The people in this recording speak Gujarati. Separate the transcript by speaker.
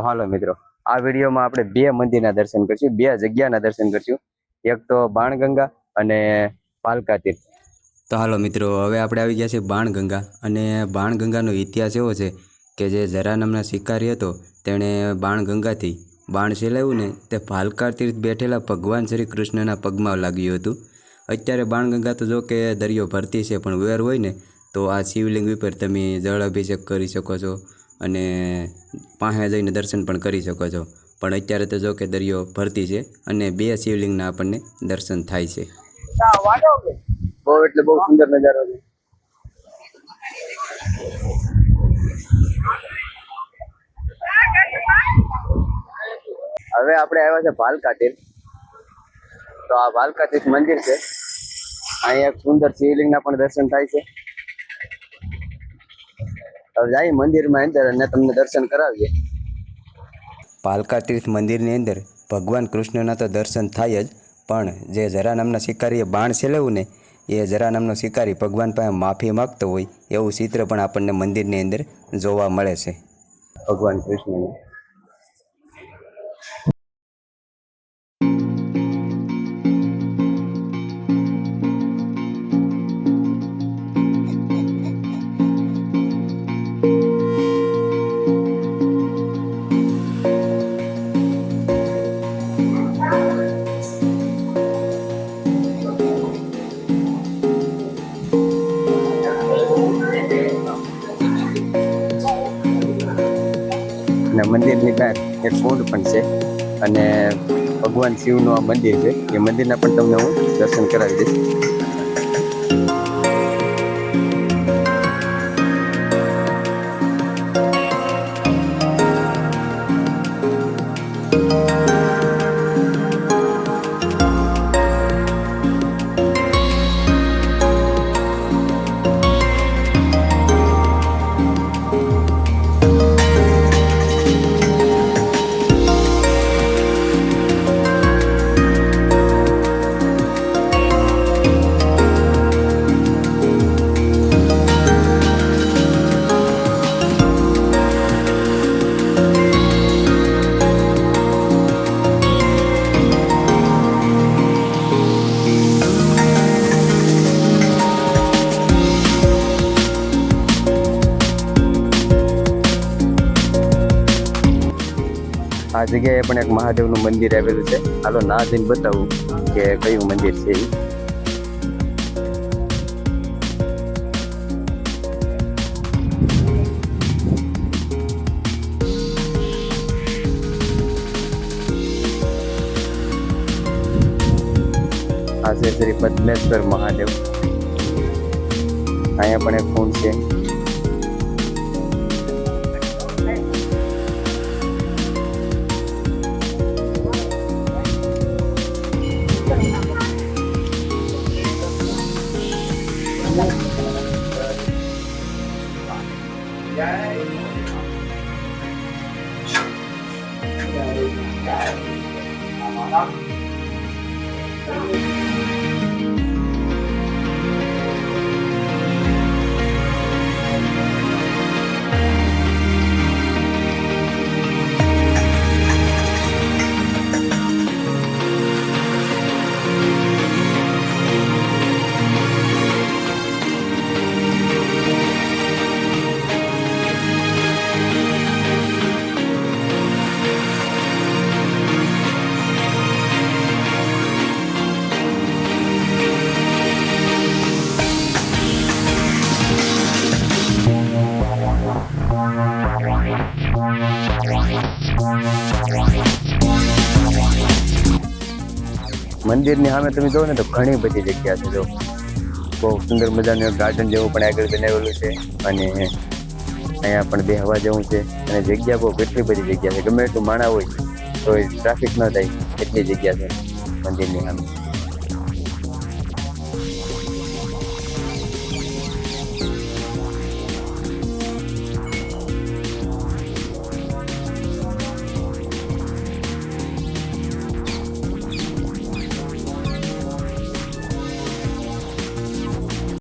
Speaker 1: હાલો મિત્રો, આ વિડીયોમાં આપણે બે મંદિરના દર્શન કરશું, બે જગ્યાના દર્શન કરશું. એક તો બાણગંગા અને પાલકા તીર્થ. તો હાલો મિત્રો, હવે આપણે આવી ગયા છે બાણગંગા. અને બાણગંગાનો ઇતિહાસ એવો છે કે જે જરા નામના શિકારી હતો તેણે બાણગંગાથી બાણ ચલાવ્યું ને તે પાલકા તીર્થ બેઠેલા ભગવાન શ્રી કૃષ્ણના પગમાં લાગ્યું હતું. અત્યારે બાણગંગા તો જો કે દરિયો ભરતી છે, પણ વેર હોય ને તો આ શિવલિંગ ઉપર તમે જળ અભિષેક કરી શકો છો અને પાસે જઈને દર્શન પણ કરી શકો છો. પણ અત્યારે તો જો કે દરિયો ભરતી છે અને બે શિવલિંગના આપણને દર્શન થાય છે. બહુ એટલે બહુ સુંદર નજારો છે. હવે આપણે આવ્યા છે પાલકા તીર્થ. તો આ પાલકા તીર્થ મંદિર છે. અહીંયા એક સુંદર શિવલિંગના પણ દર્શન થાય છે. હવે જાય મંદિરમાં અંદર અને તમને દર્શન કરાવીએ. પાલકા તીર્થ મંદિરની અંદર ભગવાન કૃષ્ણના તો દર્શન થાય જ, પણ જે જરા નામના શિકારીએ બાણ ચલાવ્યું ને એ જરા નામનો શિકારી ભગવાન પાસે માફી માગતો હોય એવું ચિત્ર પણ આપણને મંદિરની અંદર જોવા મળે છે ભગવાન કૃષ્ણને. મંદિરની બહાર એક કુંડ પણ છે અને ભગવાન શિવનું આ મંદિર છે. એ મંદિરના પણ તમને હું દર્શન કરાવી દઈશ. આ જગ્યાએ પણ એક મહાદેવનું મંદિર આવેલું છે. હાલો ના જઈને બતાવું કે કયું મંદિર છે. આ છે શ્રી પદ્મેશ્વર મહાદેવ. અહીંયા પણ એક કુંડ છે. મંદિરની સામે તમે જોવો ને તો ઘણી બધી જગ્યા છે. જો બહુ સુંદર મજાનું ગાર્ડન જેવું પણ આગળ બનાવેલું છે અને અહીંયા પણ બેહવા જેવું છે. અને જગ્યા બહુ કેટલી બધી જગ્યા છે. ગમે એટલું માણા હોય તો ટ્રાફિક ન થાય એટલી જગ્યા છે મંદિરની સામે.